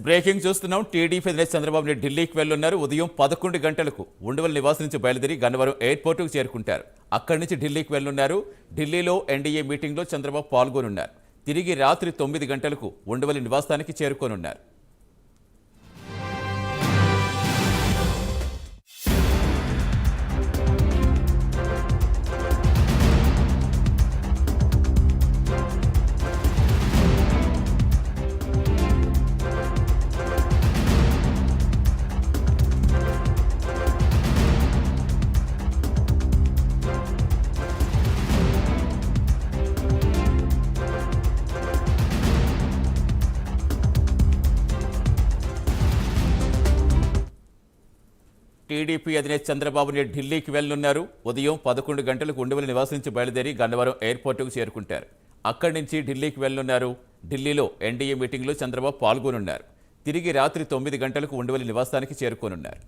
Breaking చూస్తున్నాం. TDP అధినేత చంద్రబాబు నాయుడు ఢిల్లీకి వెళ్లున్నారు. ఉదయం 11 గంటలకు ఉండవల్లి నివాసం నుంచి బయలుదేరి గన్నవరం ఎయిర్పోర్టుకు చేరుకుంటారు. అక్కడి నుంచి ఢిల్లీకి వెళ్లున్నారు. ఢిల్లీలో ఎన్డీఏ మీటింగ్లో చంద్రబాబు పాల్గొనున్నారు. తిరిగి రాత్రి 9 గంటలకు ఉండవల్లి నివాసానికి చేరుకోనున్నారు. టీడీపీ అధినేత చంద్రబాబు నాయుడు ఢిల్లీకి వెళ్లున్నారు. ఉదయం 11 గంటలకు ఉండవల్లి నివాసం నుంచి బయలుదేరి గన్నవరం ఎయిర్పోర్టుకు చేరుకుంటారు. అక్కడి నుంచి ఢిల్లీకి వెళ్లున్నారు. ఢిల్లీలో ఎన్డీఏ మీటింగ్లో చంద్రబాబు పాల్గొనున్నారు. తిరిగి రాత్రి 9 గంటలకు ఉండవల్లి నివాసానికి చేరుకోనున్నారు.